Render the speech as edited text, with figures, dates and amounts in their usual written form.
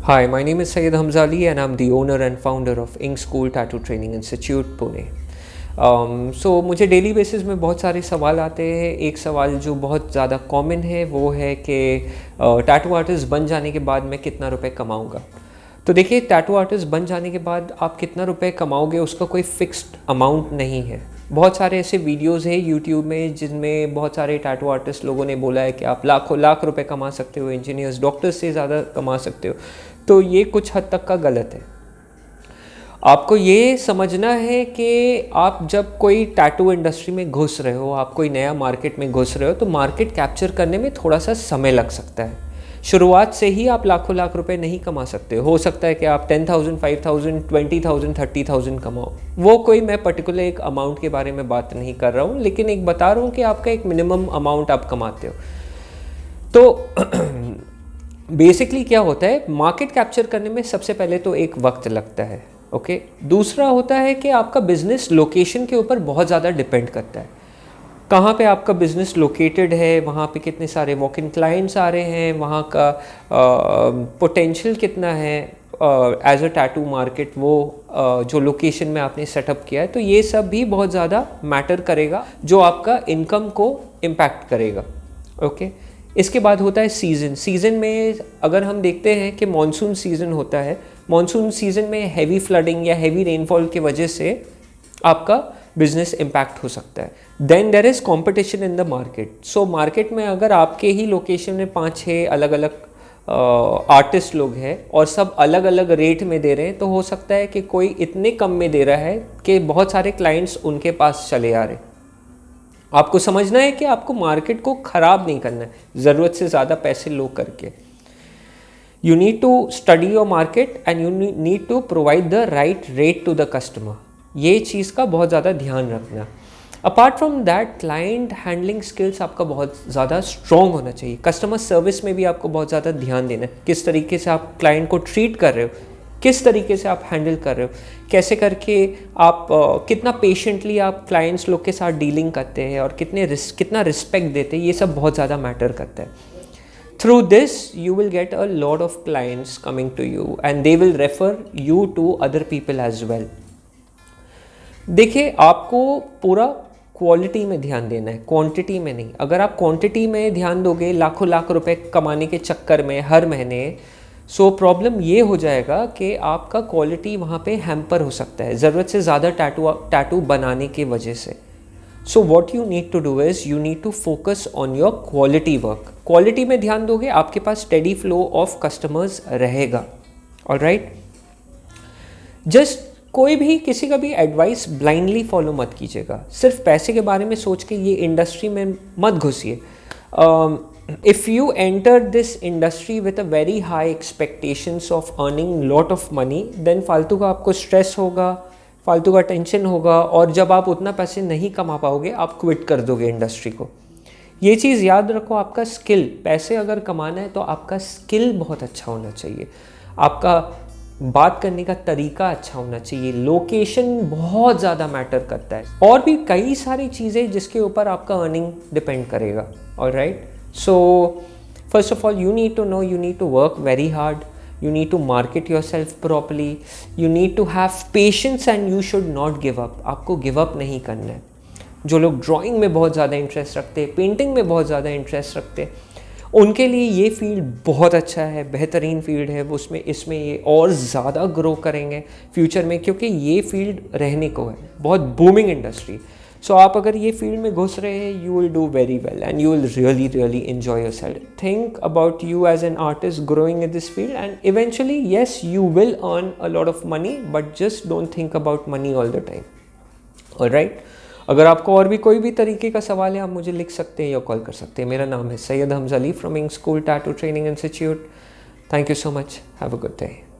Hi, my name is Syed Hamza Ali and I'm the owner and founder of Ink School Tattoo Training Institute, Pune. मुझे daily basis में बहुत सारे सवाल आते हैं। एक सवाल जो बहुत ज़्यादा कॉमन है वो है कि टैटू आर्टिस्ट बन जाने के बाद मैं कितना रुपए कमाऊंगा। तो देखिए, टैटू आर्टिस्ट बन जाने के बाद आप कितना रुपए कमाओगे उसका कोई फिक्स्ड अमाउंट नहीं है। बहुत सारे ऐसे वीडियोस हैं यूट्यूब में जिनमें बहुत सारे टैटू आर्टिस्ट लोगों ने बोला है कि आप लाखों लाख रुपए कमा सकते हो, इंजीनियर्स डॉक्टर्स से ज़्यादा कमा सकते हो। तो ये कुछ हद तक का गलत है। आपको ये समझना है कि आप जब कोई टैटू इंडस्ट्री में घुस रहे हो, आप कोई नया मार्केट में घुस रहे हो, तो मार्केट कैप्चर करने में थोड़ा सा समय लग सकता है। शुरुआत से ही आप लाखों लाख रुपए नहीं कमा सकते। हो सकता है कि आप 10,000, 5,000, 20,000, 30,000 कमाओ। वो कोई मैं पर्टिकुलर एक अमाउंट के बारे में बात नहीं कर रहा हूँ, लेकिन एक बता रहा हूँ कि आपका एक मिनिमम अमाउंट आप कमाते हो। तो बेसिकली क्या होता है, मार्केट कैप्चर करने में सबसे पहले तो एक वक्त लगता है। ओके, दूसरा होता है कि आपका बिजनेस लोकेशन के ऊपर बहुत ज़्यादा डिपेंड करता है। कहाँ पे आपका बिजनेस लोकेटेड है, वहाँ पे कितने सारे वॉक इन क्लाइंट्स आ रहे हैं, वहाँ का पोटेंशियल कितना है एज अ टैटू मार्केट, वो जो लोकेशन में आपने सेटअप किया है। तो ये सब भी बहुत ज़्यादा मैटर करेगा, जो आपका इनकम को इम्पैक्ट करेगा। ओके, इसके बाद होता है सीज़न में अगर हम देखते हैं कि मॉनसून सीज़न होता है, मॉनसून सीज़न में हैवी फ्लडिंग या हैवी रेनफॉल की वजह से आपका बिजनेस इम्पैक्ट हो सकता है। Then there is competition in the market. So market में अगर आपके ही लोकेशन में 5-6 अलग अलग आर्टिस्ट लोग हैं और सब अलग अलग रेट में दे रहे हैं, तो हो सकता है कि कोई इतने कम में दे रहा है कि बहुत सारे क्लाइंट्स उनके पास चले आ रहे। आपको समझना है कि आपको मार्केट को ख़राब नहीं करना है ज़रूरत से ज़्यादा पैसे लो करके। You need to study your market and you need to provide the right rate to the customer. ये चीज़ का बहुत ज़्यादा ध्यान रखना। Apart from that, client handling skills आपका बहुत ज़्यादा स्ट्रॉन्ग होना चाहिए। कस्टमर सर्विस में भी आपको बहुत ज़्यादा ध्यान देना है। किस तरीके से आप क्लाइंट को ट्रीट कर रहे हो, किस तरीके से आप हैंडल कर रहे हो, कैसे करके आप कितना पेशेंटली आप क्लाइंट्स लोग के साथ डीलिंग करते हैं और कितना रिस्पेक्ट देते हैं, ये सब बहुत ज़्यादा मैटर करता है। Through this you will get a lot of clients coming to you and they will refer you to other people as well. देखिए, आपको पूरा क्वालिटी में ध्यान देना है, क्वांटिटी में नहीं। अगर आप क्वांटिटी में ध्यान दोगे लाखों लाख रुपए कमाने के चक्कर में हर महीने, सो प्रॉब्लम ये हो जाएगा कि आपका क्वालिटी वहाँ पे हैम्पर हो सकता है ज़रूरत से ज़्यादा टैटू बनाने की वजह से। So what you need to do is you need to focus on your quality work. Quality में ध्यान दोगे, आपके पास स्टेडी फ्लो ऑफ कस्टमर्स रहेगा। ऑलराइट, जस्ट कोई भी किसी का भी एडवाइस ब्लाइंडली फॉलो मत कीजिएगा। सिर्फ पैसे के बारे में सोच के ये इंडस्ट्री में मत घुसिए। If you enter this industry with a very high expectations of earning lot of money, then फालतू का आपको स्ट्रेस होगा, फालतू का टेंशन होगा, और जब आप उतना पैसे नहीं कमा पाओगे आप क्विट कर दोगे इंडस्ट्री को। ये चीज़ याद रखो, आपका स्किल, पैसे अगर कमाना है तो आपका स्किल बहुत अच्छा होना चाहिए, आपका बात करने का तरीका अच्छा होना चाहिए, लोकेशन बहुत ज़्यादा मैटर करता है, और भी कई सारी चीज़ें जिसके ऊपर आपका अर्निंग डिपेंड करेगा। Alright, so first of all you need to know, you need to work very hard, you need to market yourself properly, you need to have patience and you should not give up। आपको give up नहीं करना है। जो लोग drawing में बहुत ज़्यादा interest रखते हैं, पेंटिंग में बहुत ज़्यादा इंटरेस्ट रखते हैं, उनके लिए ये फील्ड बहुत अच्छा है, बेहतरीन फील्ड है। वो इसमें ये और ज़्यादा ग्रो करेंगे फ्यूचर में, क्योंकि ये फील्ड रहने को है, बहुत बूमिंग इंडस्ट्री। सो आप अगर ये फील्ड में घुस रहे हैं, you will do very well and you will really enjoy yourself. Think about you as an artist growing in this field and eventually yes you will earn a lot of money, but just don't think about money all the time. Alright, अगर आपको और भी कोई भी तरीके का सवाल है, आप मुझे लिख सकते हैं या कॉल कर सकते हैं। मेरा नाम है Syed Hamza Ali from Ink School Tattoo Training Institute. Thank you so much, have a good day.